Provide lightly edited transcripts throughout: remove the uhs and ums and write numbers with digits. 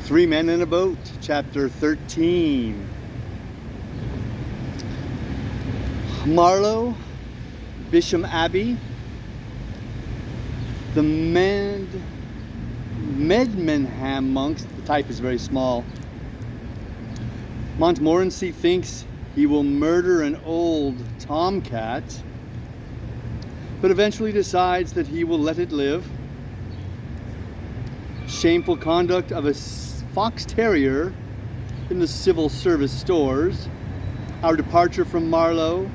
Three Men in a Boat, Chapter 13. Marlow, Bisham Abbey, the Medmenham monks, the type is very small. Montmorency thinks he will murder an old tomcat, but eventually decides that he will let it live. Shameful conduct of a fox terrier in the civil service stores. Our departure from Marlow,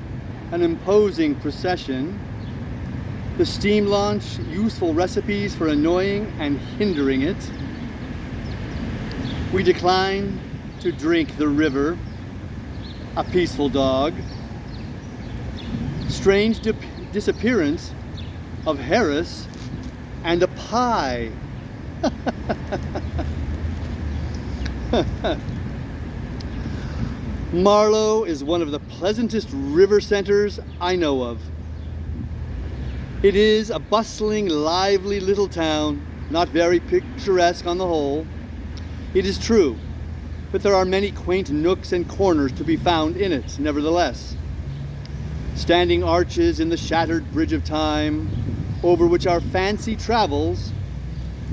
an imposing procession. The steam launch, useful recipes for annoying and hindering it. We decline to drink the river. A peaceful dog. Strange disappearance of Harris and a pie. Marlow is one of the pleasantest river centers I know of. It is a bustling, lively little town, not very picturesque on the whole. It is true, but there are many quaint nooks and corners to be found in it, nevertheless. Standing arches in the shattered bridge of time, over which our fancy travels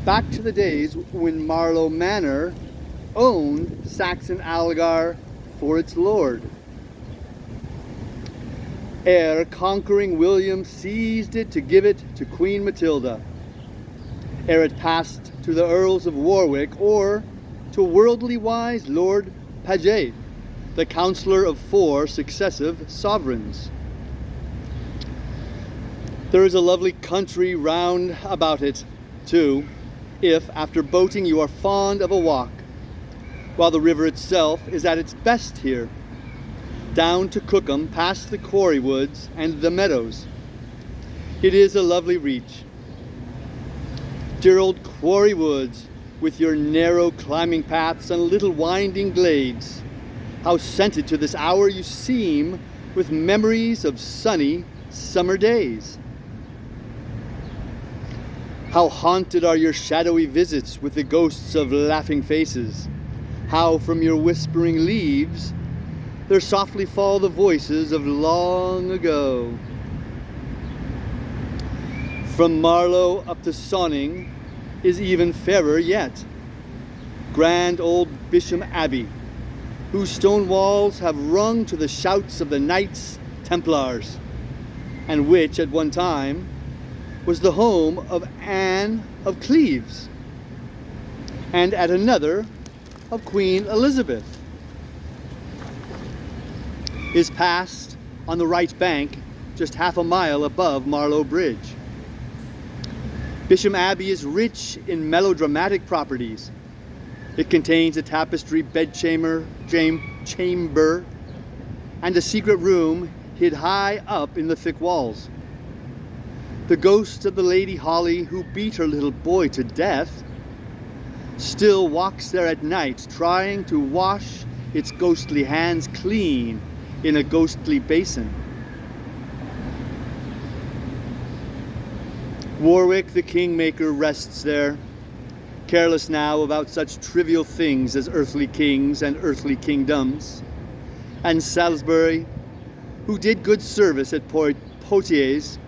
back to the days when Marlow Manor owned Saxon Algar for its lord. Ere conquering William seized it to give it to Queen Matilda, ere it passed to the Earls of Warwick or to worldly wise Lord Paget, the counsellor of 4 successive sovereigns. There is a lovely country round about it, too, if, after boating, you are fond of a walk, while the river itself is at its best here, down to Cookham, past the quarry woods and the meadows. It is a lovely reach. Dear old quarry woods, with your narrow climbing paths and little winding glades, how scented to this hour you seem with memories of sunny summer days. How haunted are your shadowy visits with the ghosts of laughing faces. How from your whispering leaves there softly fall the voices of long ago. From Marlow up to Sonning is even fairer yet. Grand old Bisham Abbey, whose stone walls have rung to the shouts of the Knights Templars, and which at one time was the home of Anne of Cleves, and at another of Queen Elizabeth, is passed on the right bank just half a mile above Marlow Bridge. Bisham Abbey is rich in melodramatic properties. It contains a tapestry bedchamber and a secret room hid high up in the thick walls. The ghost of the Lady Holly who beat her little boy to death still walks there at night, trying to wash its ghostly hands clean in a ghostly basin. Warwick the Kingmaker rests there, careless now about such trivial things as earthly kings and earthly kingdoms. And Salisbury, who did good service at Poitiers,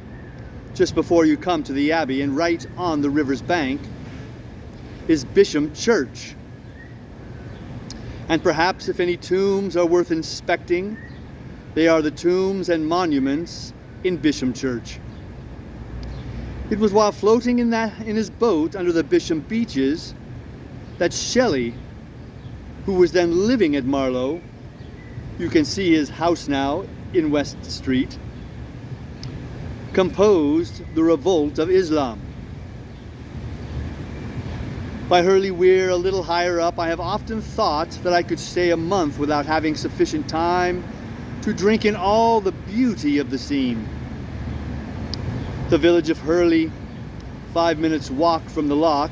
just before you come to the Abbey and right on the river's bank, is Bisham Church. And perhaps if any tombs are worth inspecting, they are the tombs and monuments in Bisham Church. It was while floating in his boat under the Bisham beaches that Shelley, who was then living at Marlow, you can see his house now in West Street, composed the Revolt of Islam. By Hurley Weir, a little higher up, I have often thought that I could stay a month without having sufficient time to drink in all the beauty of the scene. The village of Hurley, 5 minutes' walk from the loch,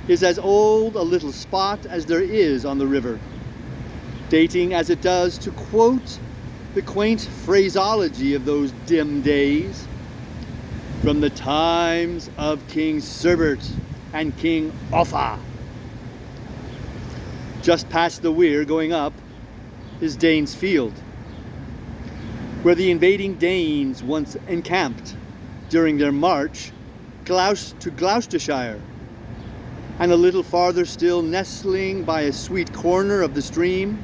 is as old a little spot as there is on the river, dating as it does, to quote the quaint phraseology of those dim days, from the times of King Sirbert and King Offa. Just past the weir going up is Danes Field, where the invading Danes once encamped during their march to Gloucestershire. And a little farther still, nestling by a sweet corner of the stream,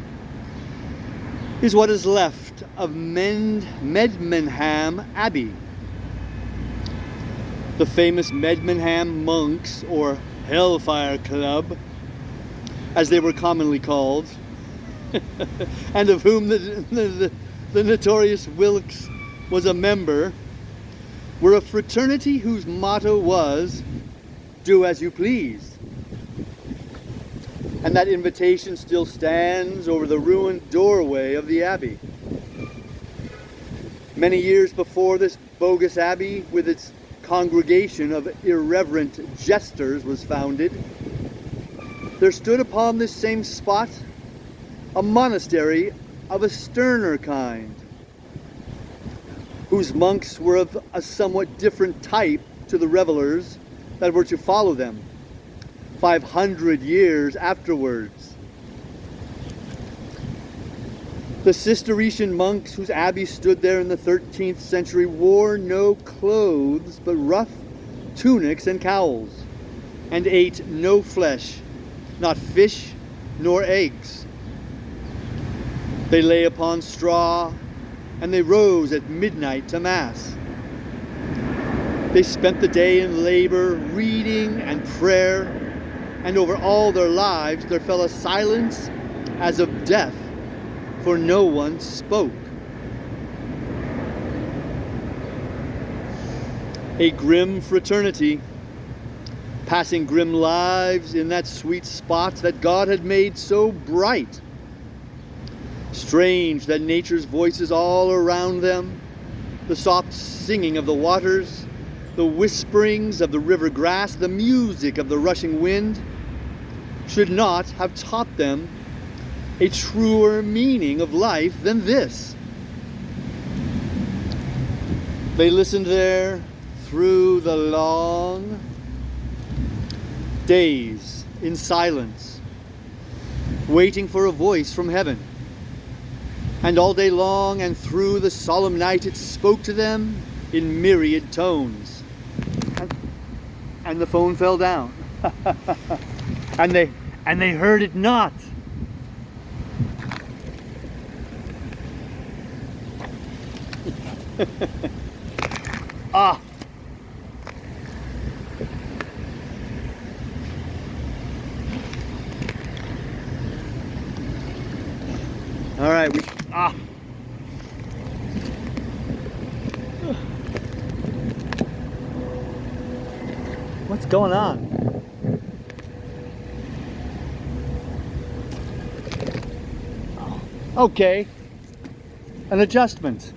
is what is left of Medmenham Abbey. The famous Medmenham monks, or Hellfire Club, as they were commonly called, and of whom the notorious Wilkes was a member, were a fraternity whose motto was, "Do as you please." And that invitation still stands over the ruined doorway of the abbey. Many years before this bogus abbey, with its congregation of irreverent jesters, was founded, there stood upon this same spot a monastery of a sterner kind, whose monks were of a somewhat different type to the revelers that were to follow them 500 years afterwards. The Cistercian monks whose abbey stood there in the 13th century wore no clothes but rough tunics and cowls, and ate no flesh, not fish nor eggs. They lay upon straw, and they rose at midnight to Mass. They spent the day in labor, reading and prayer, and over all their lives there fell a silence as of death, for no one spoke. A grim fraternity, passing grim lives in that sweet spot that God had made so bright. Strange that nature's voices all around them, the soft singing of the waters, the whisperings of the river grass, the music of the rushing wind, should not have taught them a truer meaning of life than this. They listened there through the long days in silence, waiting for a voice from heaven. And all day long and through the solemn night it spoke to them in myriad tones. And the phone fell down. and they heard it not. Ah. All right, What's going on? Okay, an adjustment.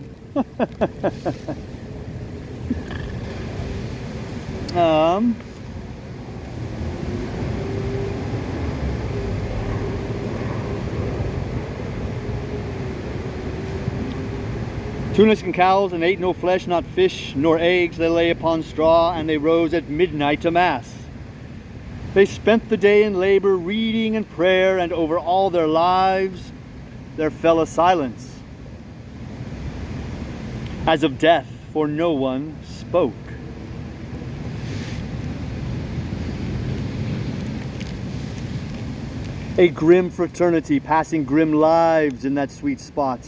Tunics and cowls, and ate no flesh, not fish nor eggs. They lay upon straw, and they rose at midnight to Mass. They spent the day in labor, reading and prayer, and over all their lives there fell a silence as of death, for no one spoke. A grim fraternity, passing grim lives in that sweet spot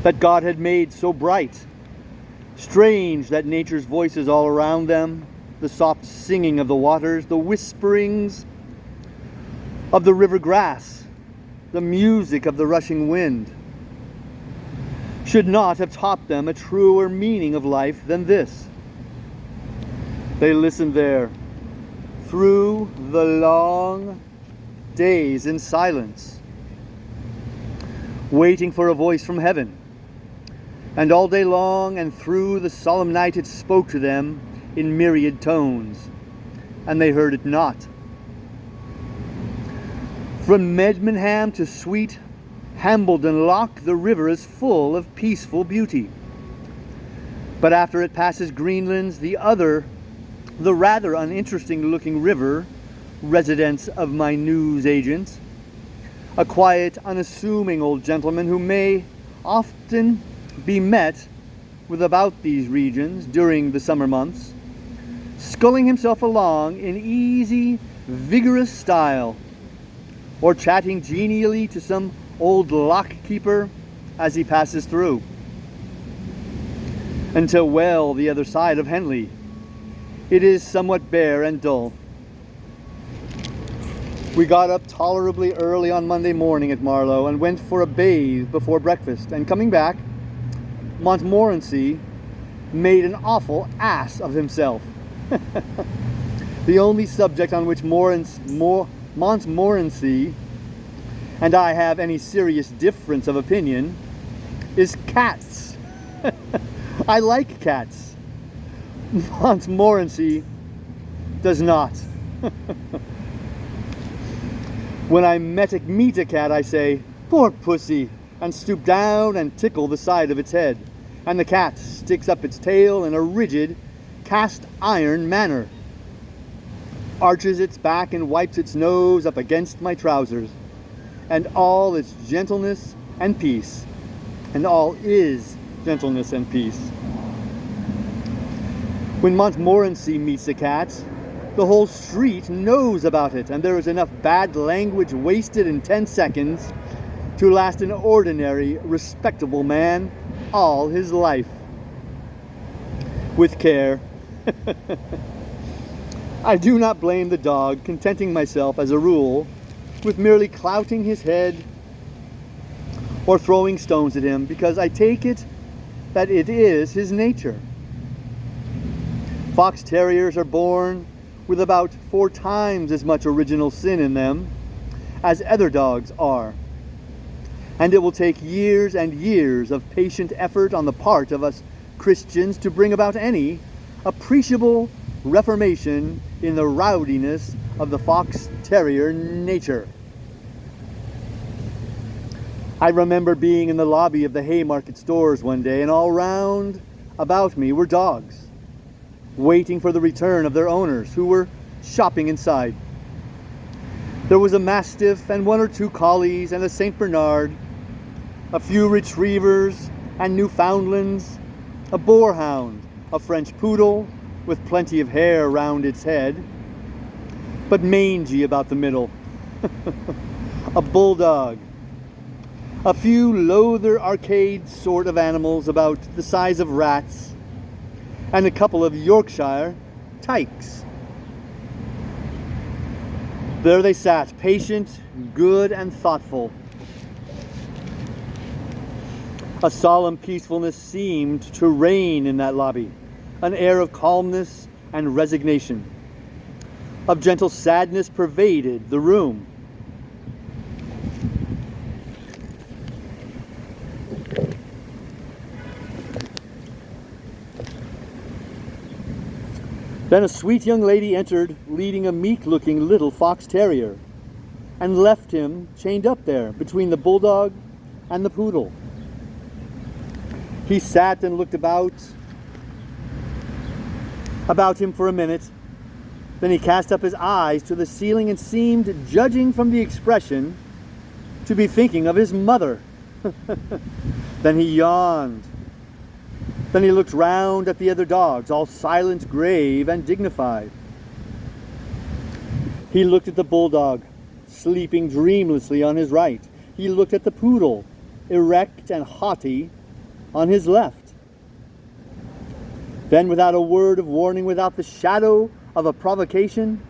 that God had made so bright. Strange that nature's voices all around them, the soft singing of the waters, the whisperings of the river grass, the music of the rushing wind, should not have taught them a truer meaning of life than this. They listened there through the long days in silence, waiting for a voice from heaven. And all day long and through the solemn night it spoke to them in myriad tones, and they heard it not. From Medmenham to sweet Hambledon Loch, the river is full of peaceful beauty. But after it passes Greenlands, the rather uninteresting looking river residence of my news agent, a quiet, unassuming old gentleman who may often be met with about these regions during the summer months, sculling himself along in easy, vigorous style, or chatting genially to some old lock-keeper as he passes through, until well the other side of Henley it is somewhat bare and dull. We got up tolerably early on Monday morning at Marlow and went for a bathe before breakfast, and coming back, Montmorency made an awful ass of himself. The only subject on which Montmorency and I have any serious difference of opinion is cats. I like cats. Montmorency does not. When I meet a cat, I say, "Poor pussy," and stoop down and tickle the side of its head. And the cat sticks up its tail in a rigid, cast iron manner, arches its back and wipes its nose up against my trousers, and all its gentleness and peace, and all is gentleness and peace. When Montmorency meets a cat, the whole street knows about it, and there is enough bad language wasted in 10 seconds to last an ordinary, respectable man all his life. With care. I do not blame the dog, contenting myself, as a rule, with merely clouting his head or throwing stones at him, because I take it that it is his nature. Fox terriers are born with about 4 times as much original sin in them as other dogs are. And it will take years and years of patient effort on the part of us Christians to bring about any appreciable reformation in the rowdiness of the fox terrier nature. I remember being in the lobby of the Haymarket stores one day, and all round about me were dogs, waiting for the return of their owners, who were shopping inside. There was a Mastiff and 1 or 2 Collies and a St. Bernard, a few Retrievers and Newfoundlands, a Boarhound, a French Poodle with plenty of hair round its head, but mangy about the middle, a Bulldog, a few Lowther Arcade sort of animals about the size of rats, and a couple of Yorkshire Tykes. There they sat, patient, good, and thoughtful. A solemn peacefulness seemed to reign in that lobby, an air of calmness and resignation. Of gentle sadness pervaded the room. Then a sweet young lady entered, leading a meek-looking little fox terrier, and left him chained up there between the bulldog and the poodle. He sat and looked about him for a minute. Then he cast up his eyes to the ceiling and seemed, judging from the expression, to be thinking of his mother. Then he yawned. Then he looked round at the other dogs, all silent, grave, and dignified. He looked at the bulldog, sleeping dreamlessly on his right. He looked at the poodle, erect and haughty, on his left. Then, without a word of warning, without the shadow of a provocation,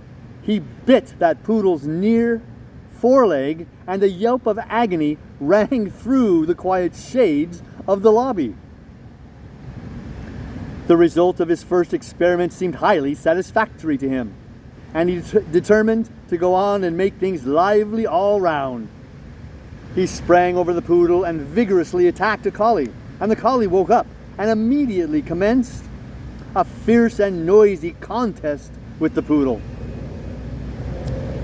he bit that poodle's near foreleg, and a yelp of agony rang through the quiet shades of the lobby. The result of his first experiment seemed highly satisfactory to him, and he determined to go on and make things lively all round. He sprang over the poodle and vigorously attacked a collie, and the collie woke up and immediately commenced a fierce and noisy contest with the poodle.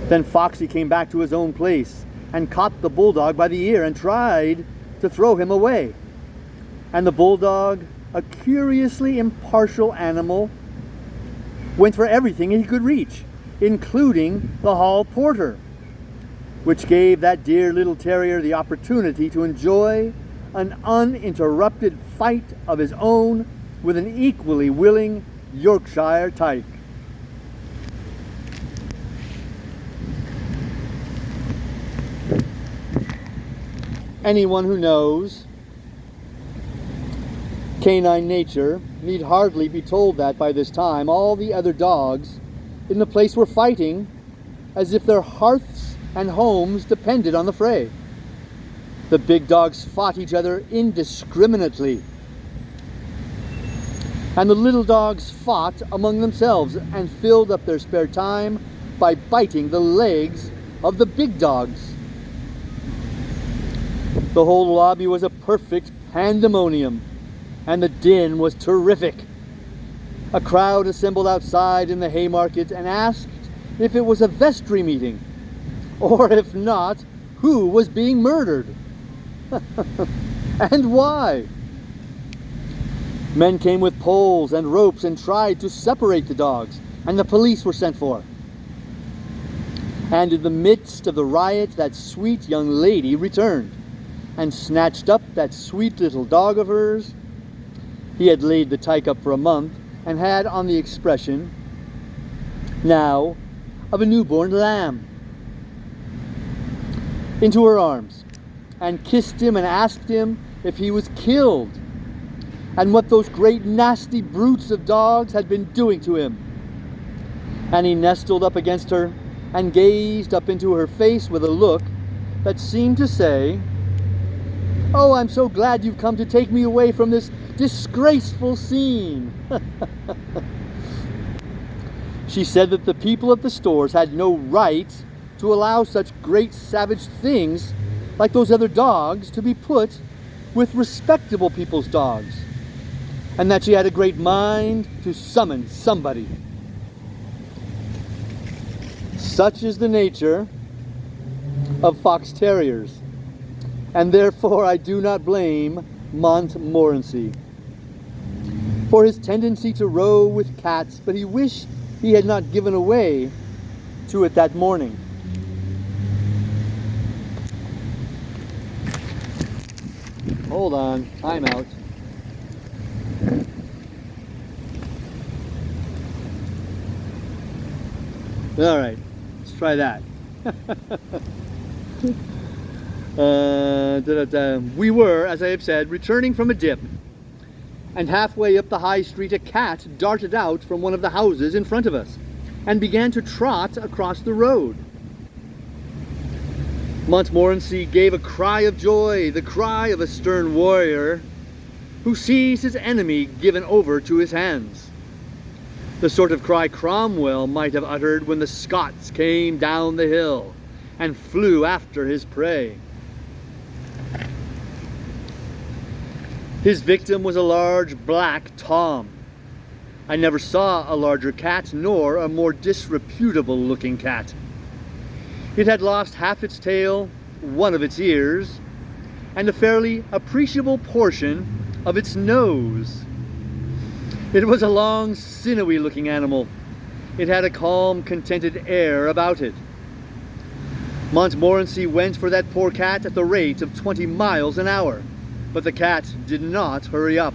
Then Foxy came back to his own place and caught the bulldog by the ear and tried to throw him away. And the bulldog, a curiously impartial animal, went for everything he could reach. including the hall porter, which gave that dear little terrier the opportunity to enjoy an uninterrupted fight of his own with an equally willing Yorkshire tyke. Anyone who knows canine nature need hardly be told that by this time all the other dogs in the place were fighting as if their hearths and homes depended on the fray. The big dogs fought each other indiscriminately, and the little dogs fought among themselves and filled up their spare time by biting the legs of the big dogs. The whole lobby was a perfect pandemonium, and the din was terrific. A crowd assembled outside in the Haymarket and asked if it was a vestry meeting, or if not, who was being murdered, and why. Men came with poles and ropes and tried to separate the dogs, and the police were sent for. And in the midst of the riot, that sweet young lady returned and snatched up that sweet little dog of hers. He had laid the tyke up for a month and had on the expression now of a newborn lamb, into her arms, and kissed him and asked him if he was killed and what those great nasty brutes of dogs had been doing to him. And he nestled up against her and gazed up into her face with a look that seemed to say, "Oh, I'm so glad you've come to take me away from this disgraceful scene." She said that the people at the stores had no right to allow such great savage things like those other dogs to be put with respectable people's dogs, and that she had a great mind to summon somebody. Such is the nature of fox terriers, and therefore I do not blame Montmorency for his tendency to row with cats, but he wished he had not given away to it that morning. Hold on, I'm out. All right, let's try that. We were, as I have said, returning from a dip, and halfway up the high street a cat darted out from one of the houses in front of us and began to trot across the road. Montmorency gave a cry of joy, the cry of a stern warrior who sees his enemy given over to his hands. The sort of cry Cromwell might have uttered when the Scots came down the hill and flew after his prey. His victim was a large black Tom. I never saw a larger cat, nor a more disreputable looking cat. It had lost half its tail, one of its ears, and a fairly appreciable portion of its nose. It was a long, sinewy looking animal. It had a calm, contented air about it. Montmorency went for that poor cat at the rate of 20 miles an hour, but the cat did not hurry up,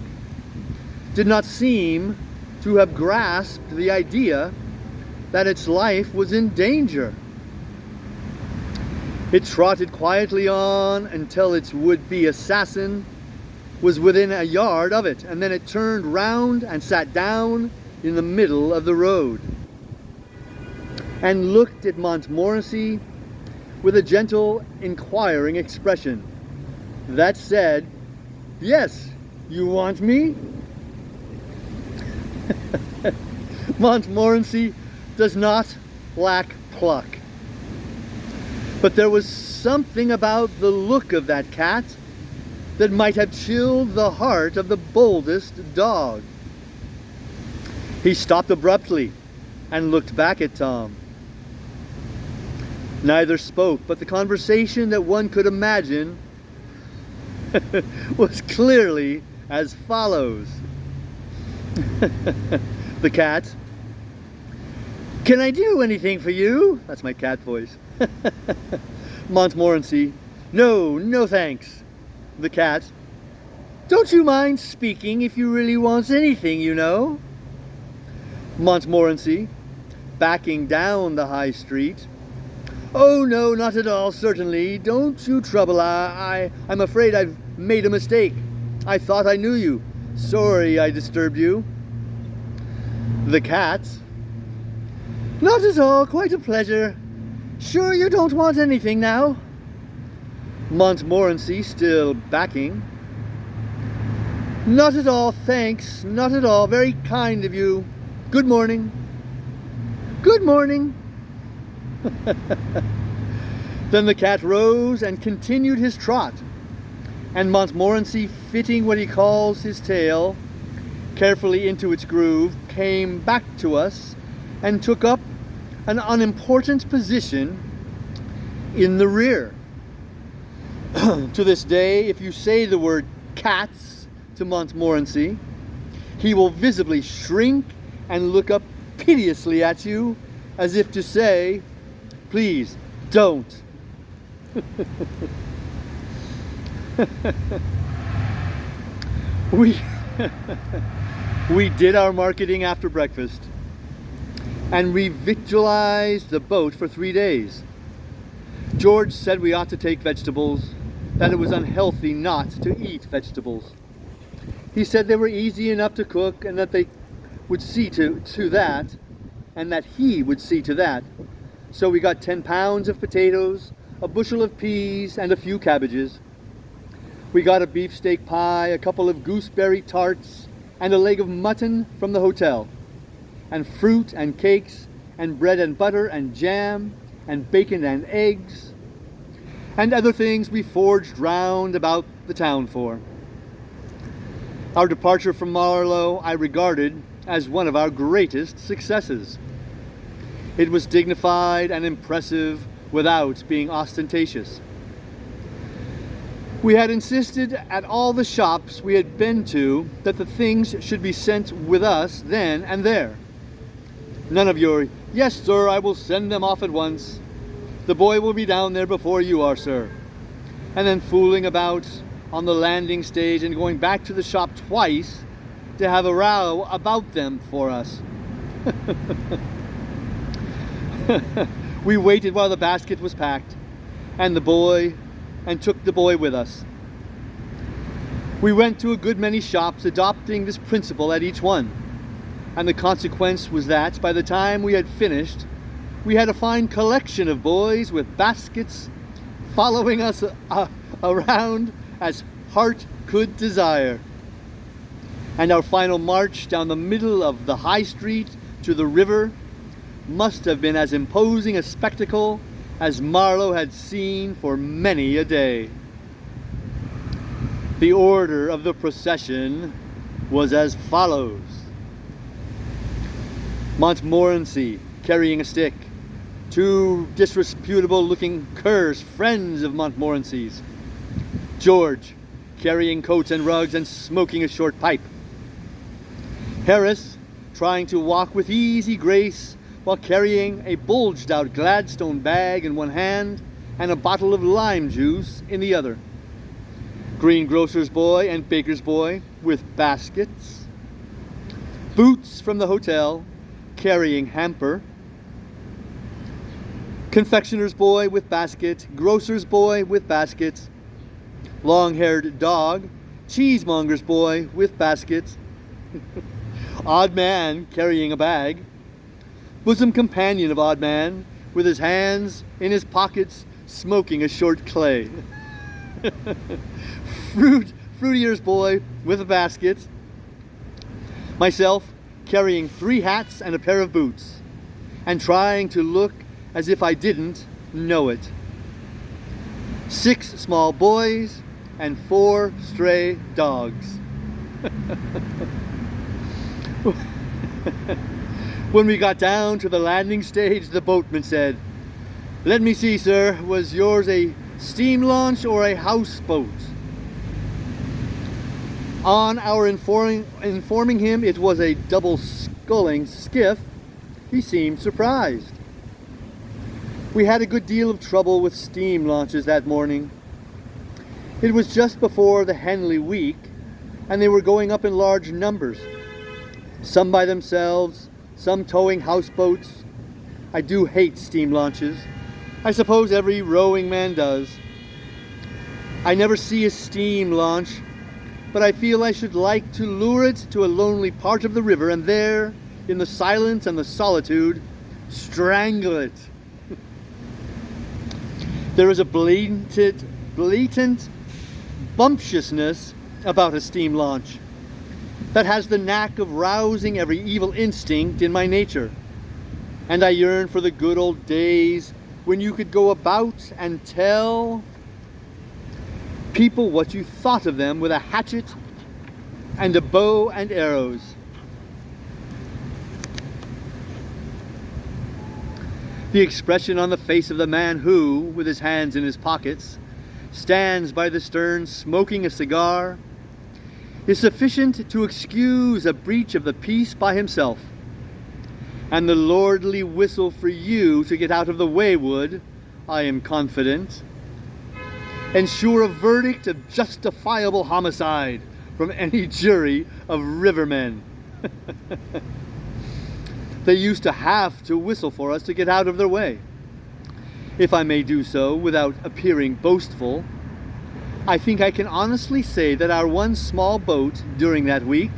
did not seem to have grasped the idea that its life was in danger. It trotted quietly on until its would-be assassin was within a yard of it, and then it turned round and sat down in the middle of the road and looked at Montmorency with a gentle, inquiring expression that said, "Yes, you want me?" Montmorency does not lack pluck, but there was something about the look of that cat that might have chilled the heart of the boldest dog. He stopped abruptly and looked back at Tom. Neither spoke, but the conversation that one could imagine was clearly as follows. The cat, Can I do anything for you? That's my cat voice. Montmorency. No, no thanks. The cat. Don't you mind speaking if you really want anything, you know. Montmorency. Backing down the high street. Oh no, not at all, certainly. Don't you trouble. I'm afraid I've made a mistake. I thought I knew you. Sorry I disturbed you. The cat. Not at all, quite a pleasure. Sure you don't want anything now? Montmorency still backing. Not at all, thanks. Not at all. Very kind of you. Good morning. Good morning. Then the cat rose and continued his trot, and Montmorency, fitting what he calls his tail carefully into its groove, came back to us and took up an unimportant position in the rear. To this day, if you say the word cats to Montmorency, he will visibly shrink and look up piteously at you as if to say, please don't. We did our marketing after breakfast and revictualized the boat for 3 days. George said we ought to take vegetables, that it was unhealthy not to eat vegetables. He said they were easy enough to cook and that they would see to that, and that he would see to that. So we got 10 pounds of potatoes, a bushel of peas, and a few cabbages. We got a beefsteak pie, a couple of gooseberry tarts, and a leg of mutton from the hotel, and fruit and cakes, and bread and butter and jam, and bacon and eggs, and other things we foraged round about the town for. Our departure from Marlow I regarded as one of our greatest successes. It was dignified and impressive without being ostentatious. We had insisted at all the shops we had been to that the things should be sent with us then and there. None of your, yes sir, I will send them off at once. The boy will be down there before you are, sir. And then fooling about on the landing stage and going back to the shop twice to have a row about them for us. We waited while the basket was packed and took the boy with us. We went to a good many shops adopting this principle at each one, and the consequence was that by the time we had finished, we had a fine collection of boys with baskets following us around as heart could desire. And our final march down the middle of the high street to the river must have been as imposing a spectacle as Marlow had seen for many a day. The order of the procession was as follows. Montmorency carrying a stick, 2 disreputable looking curs, friends of Montmorency's. George carrying coats and rugs and smoking a short pipe. Harris trying to walk with easy grace while carrying a bulged out Gladstone bag in one hand and a bottle of lime juice in the other. Greengrocer's boy and baker's boy with baskets. Boots from the hotel carrying hamper. Confectioner's boy with basket, grocer's boy with basket, long-haired dog, cheesemonger's boy with basket, odd man carrying a bag, bosom companion of odd man with his hands in his pockets smoking a short clay, fruitier's boy with a basket, myself carrying 3 hats and a pair of boots, and trying to look as if I didn't know it. 6 small boys and 4 stray dogs. When we got down to the landing stage, the boatman said, "Let me see, sir, was yours a steam launch or a houseboat?" On our informing him it was a double sculling skiff, He seemed surprised. We had a good deal of trouble with steam launches that morning. It was just before the Henley week, and they were going up in large numbers. Some by themselves, some towing houseboats. I do hate steam launches. I suppose every rowing man does. I never see a steam launch, but I feel I should like to lure it to a lonely part of the river and there, in the silence and the solitude, strangle it. There is a blatant bumptiousness about a steam launch that has the knack of rousing every evil instinct in my nature. And I yearn for the good old days when you could go about and tell people what you thought of them with a hatchet and a bow and arrows. The expression on the face of the man who, with his hands in his pockets, stands by the stern smoking a cigar is sufficient to excuse a breach of the peace by himself. And the lordly whistle for you to get out of the way would, I am confident, ensure a verdict of justifiable homicide from any jury of rivermen. They used to have to whistle for us to get out of their way. If I may do so without appearing boastful, I think I can honestly say that our one small boat during that week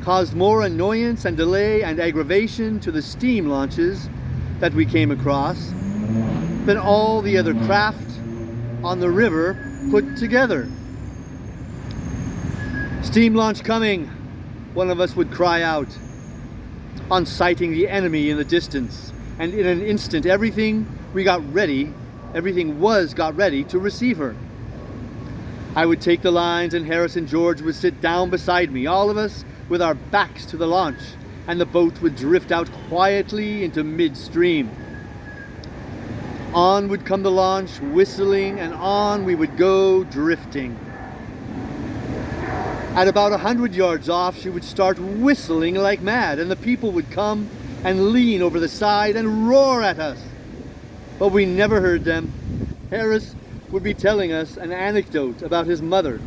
caused more annoyance and delay and aggravation to the steam launches that we came across than all the other craft on the river put together. "Steam launch coming," one of us would cry out on sighting the enemy in the distance, and in an instant everything was got ready to receive her. I would take the lines and Harris and George would sit down beside me, all of us with our backs to the launch, and the boat would drift out quietly into midstream. On would come the launch, whistling, and on we would go drifting. At about 100 yards off, she would start whistling like mad, and the people would come and lean over the side and roar at us. But we never heard them. Harris would be telling us an anecdote about his mother,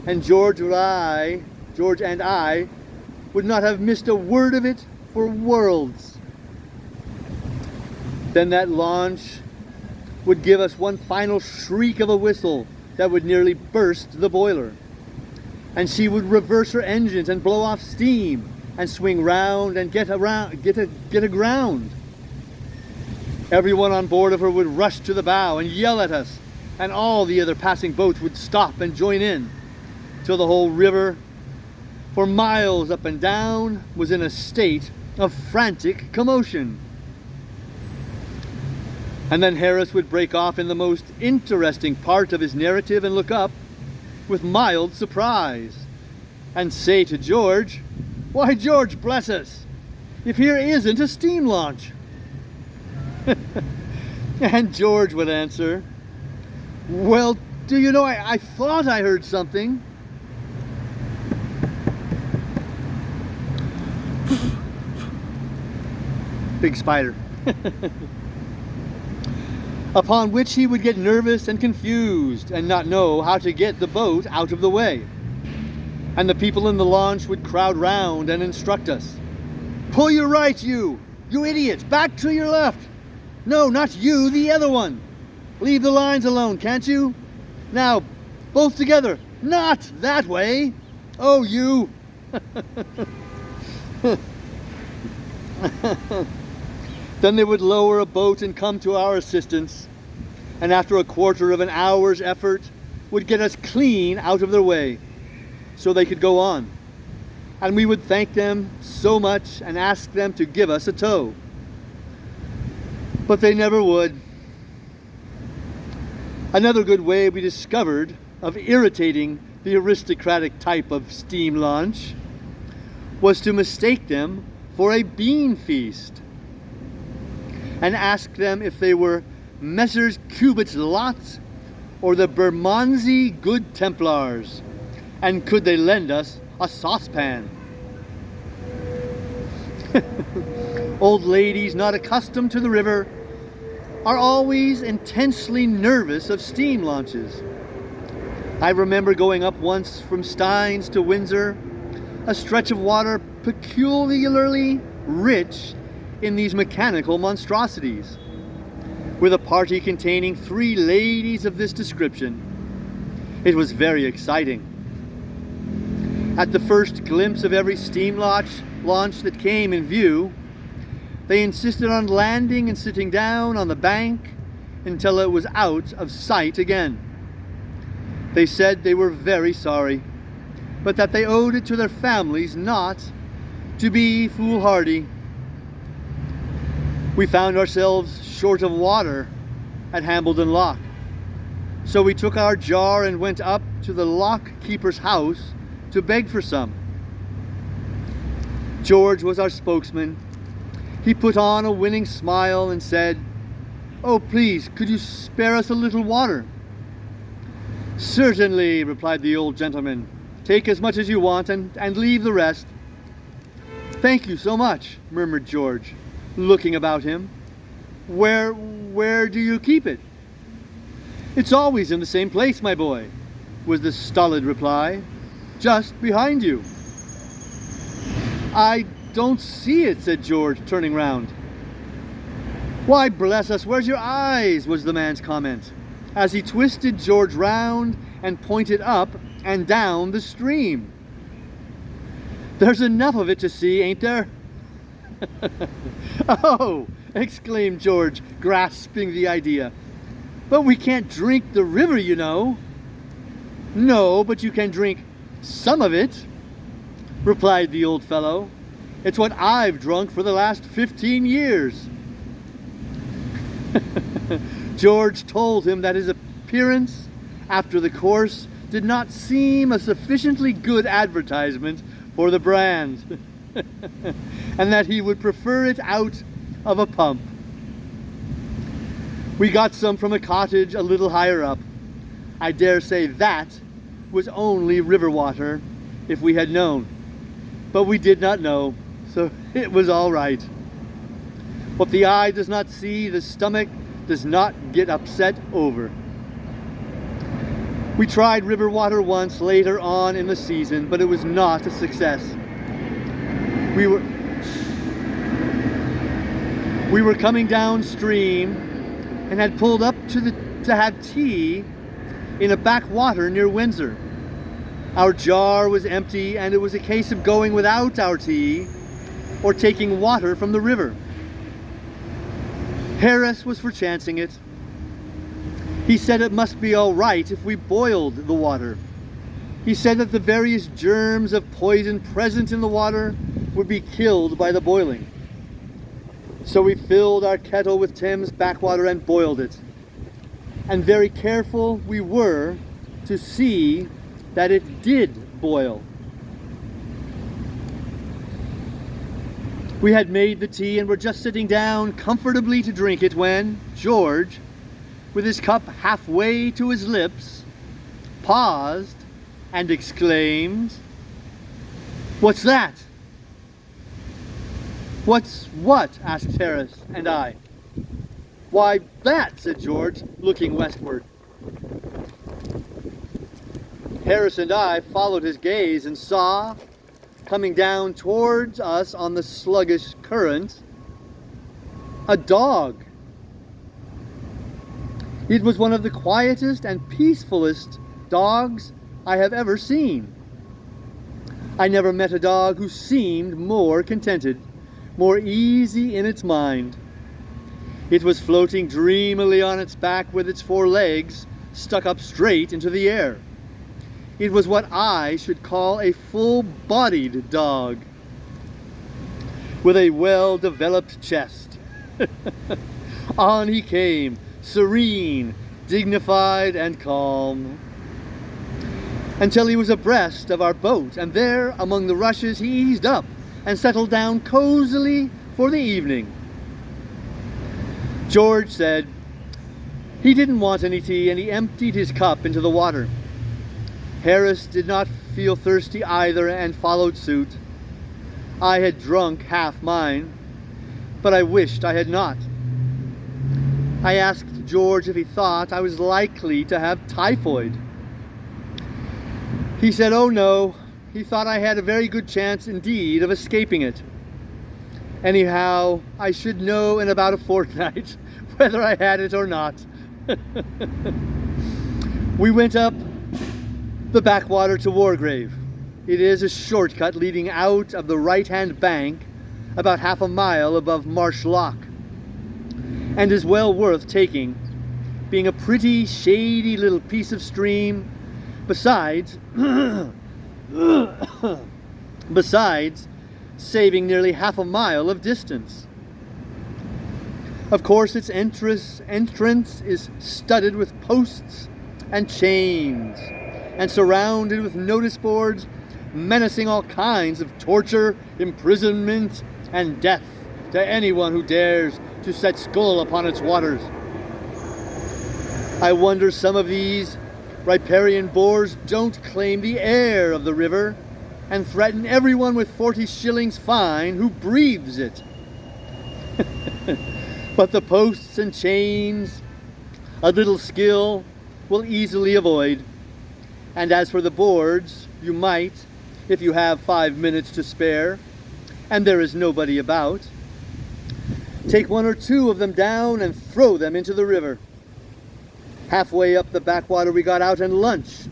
and George and I would not have missed a word of it for worlds. Then that launch would give us one final shriek of a whistle that would nearly burst the boiler, and she would reverse her engines and blow off steam and swing round and get aground. Everyone on board of her would rush to the bow and yell at us, and all the other passing boats would stop and join in, till the whole river, for miles up and down, was in a state of frantic commotion. And then Harris would break off in the most interesting part of his narrative and look up with mild surprise and say to George, "Why, George, bless us, if here isn't a steam launch." And George would answer, "Well, do you know, I thought I heard something." Big spider. Upon which he would get nervous and confused and not know how to get the boat out of the way. And the people in the launch would crowd round and instruct us. "Pull your right, you idiot, back to your left. No, not you, the other one. Leave the lines alone, can't you? Now, both together, not that way. Oh, you." Then they would lower a boat and come to our assistance, and after a quarter of an hour's effort would get us clean out of their way so they could go on. And we would thank them so much and ask them to give us a tow. But they never would. Another good way we discovered of irritating the aristocratic type of steam launch was to mistake them for a bean feast and ask them if they were Messrs. Cubitt's Lot or the Bermondsey Good Templars, and could they lend us a saucepan. Old ladies not accustomed to the river are always intensely nervous of steam launches. I remember going up once from Steins to Windsor, a stretch of water peculiarly rich in these mechanical monstrosities, with a party containing 3 ladies of this description. It was very exciting. At the first glimpse of every steam launch that came in view, they insisted on landing and sitting down on the bank until it was out of sight again. They said they were very sorry, but that they owed it to their families not to be foolhardy. We found ourselves short of water at Hambledon Lock, so we took our jar and went up to the lock keeper's house to beg for some. George was our spokesman. He put on a winning smile and said, "Oh, please, could you spare us a little water?" "Certainly," replied the old gentleman. "Take as much as you want and leave the rest." "Thank you so much," murmured George, looking about him. Where do you keep it?" "It's always in the same place, my boy," was the stolid reply. "Just behind you." "I don't see it," said George, turning round. "Why, bless us, where's your eyes?" was the man's comment, as he twisted George round and pointed up and down the stream. "There's enough of it to see, ain't there?" "Oh!" exclaimed George, grasping the idea. "But we can't drink the river, you know." "No, but you can drink some of it," replied the old fellow. "It's what I've drunk for the last 15 years. George told him that his appearance after the course did not seem a sufficiently good advertisement for the brand, and that he would prefer it out of a pump. We got some from a cottage a little higher up. I dare say that was only river water if we had known, but we did not know, so it was all right. What the eye does not see, the stomach does not get upset over. We tried river water once later on in the season, but it was not a success. We were coming downstream and had pulled up to have tea in a backwater near Windsor. Our jar was empty, and it was a case of going without our tea or taking water from the river. Harris was for chancing it. He said it must be all right if we boiled the water. He said that the various germs of poison present in the water would be killed by the boiling. So we filled our kettle with Thames backwater and boiled it. And very careful we were to see that it did boil. We had made the tea and were just sitting down comfortably to drink it when George, with his cup halfway to his lips, paused and exclaimed, "What's that?" "What's what?" asked Harris and I. "Why, that," said George, looking westward. Harris and I followed his gaze and saw, coming down towards us on the sluggish current, a dog. It was one of the quietest and peacefulest dogs I have ever seen. I never met a dog who seemed more contented, more easy in its mind. It was floating dreamily on its back with its 4 legs stuck up straight into the air. It was what I should call a full-bodied dog, with a well-developed chest. On he came, serene, dignified, and calm, until he was abreast of our boat, and there, among the rushes, he eased up and settled down cozily for the evening. George said he didn't want any tea, and he emptied his cup into the water. Harris did not feel thirsty either and followed suit. I had drunk half mine, but I wished I had not. I asked George if he thought I was likely to have typhoid. He said, oh no, he thought I had a very good chance indeed of escaping it. Anyhow, I should know in about a fortnight whether I had it or not. We went up the backwater to Wargrave. It is a shortcut leading out of the right-hand bank about half a mile above Marsh Loch, and is well worth taking, being a pretty shady little piece of stream, besides saving nearly half a mile of distance. Of course, its entrance is studded with posts and chains, and surrounded with notice boards menacing all kinds of torture, imprisonment, and death to anyone who dares to set skull upon its waters. I wonder some of these riparian boars don't claim the air of the river and threaten everyone with 40 shillings fine who breathes it. But the posts and chains, a little skill will easily avoid. And as for the boards, you might, if you have 5 minutes to spare, and there is nobody about, take 1 or 2 of them down and throw them into the river. Halfway up the backwater we got out and lunched,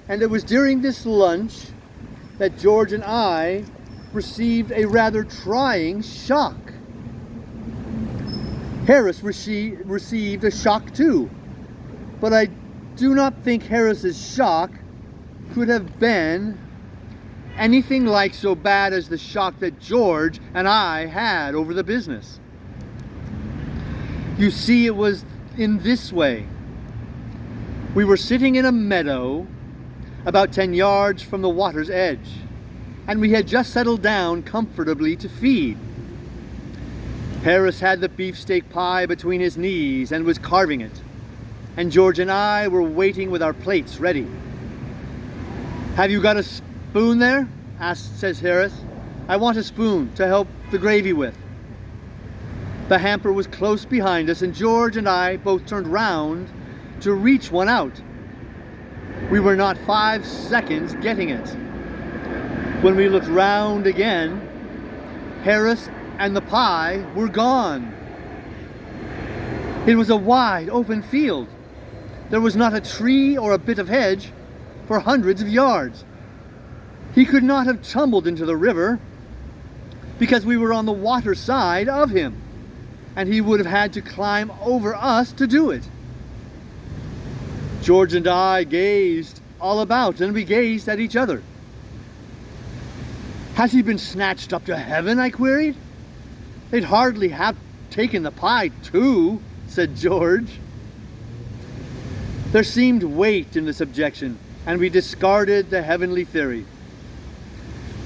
and it was during this lunch that George and I received a rather trying shock. Harris received a shock too, but I do not think Harris's shock could have been anything like so bad as the shock that George and I had over the business. You see, it was in this way. We were sitting in a meadow about 10 yards from the water's edge, and we had just settled down comfortably to feed. Harris had the beefsteak pie between his knees and was carving it, and George and I were waiting with our plates ready. "Have you got a spoon there?" says Harris. "I want a spoon to help the gravy with." The hamper was close behind us, and George and I both turned round to reach one out. We were not 5 seconds getting it. When we looked round again, Harris and the pie were gone. It was a wide open field. There was not a tree or a bit of hedge for hundreds of yards. He could not have tumbled into the river because we were on the water side of him, and he would have had to climb over us to do it. George and I gazed all about, and we gazed at each other. "Has he been snatched up to heaven?" I queried. "They'd hardly have taken the pie too," said George. There seemed weight in this objection, and we discarded the heavenly theory.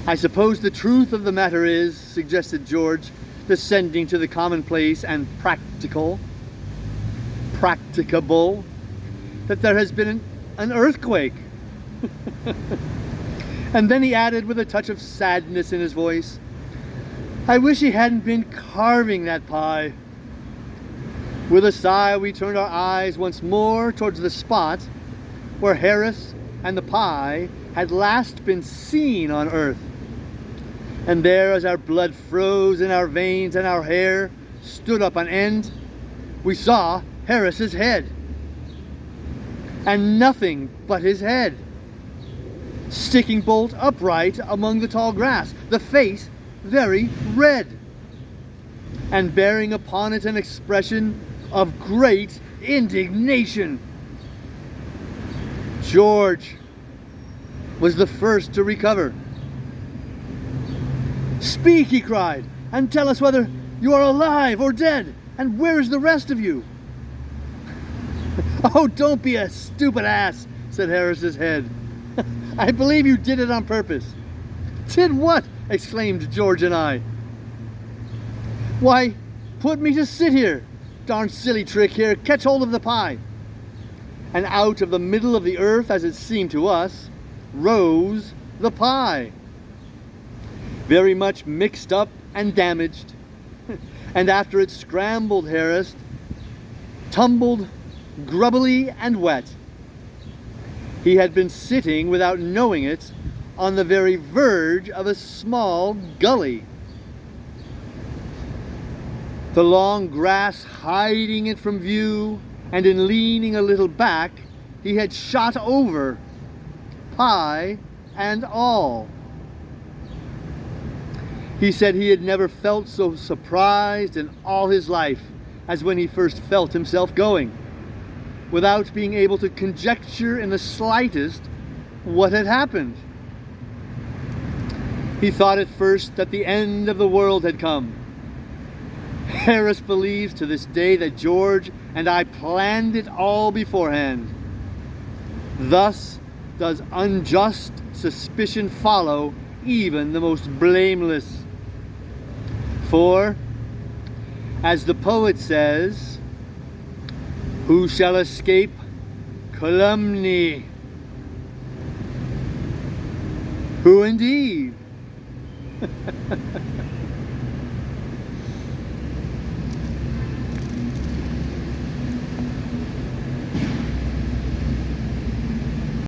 "I suppose the truth of the matter is," suggested George, descending to the commonplace and practicable, "that there has been an earthquake." And then he added with a touch of sadness in his voice, "I wish he hadn't been carving that pie." With a sigh, we turned our eyes once more towards the spot where Harris and the pie had last been seen on earth. And there, as our blood froze in our veins and our hair stood up on end, we saw Harris's head. And nothing but his head, sticking bolt upright among the tall grass, the face very red, and bearing upon it an expression of great indignation. George was the first to recover. "Speak," he cried, "and tell us whether you are alive or dead, and where is the rest of you?" "Oh, don't be a stupid ass," said Harris's head. "I believe you did it on purpose." "Did what?" exclaimed George and I. "Why, put me to sit here. Darn silly trick. Here, catch hold of the pie." And out of the middle of the earth, as it seemed to us, rose the pie. very much mixed up and damaged, and after it scrambled Harris, tumbled grubbily and wet. He had been sitting, without knowing it, on the very verge of a small gully. The long grass hiding it from view, and in leaning a little back, he had shot over, pie and all. He said he had never felt so surprised in all his life as when he first felt himself going, without being able to conjecture in the slightest what had happened. He thought at first that the end of the world had come. Harris believes to this day that George and I planned it all beforehand. Thus does unjust suspicion follow even the most blameless. For, as the poet says, who shall escape calumny? Who indeed?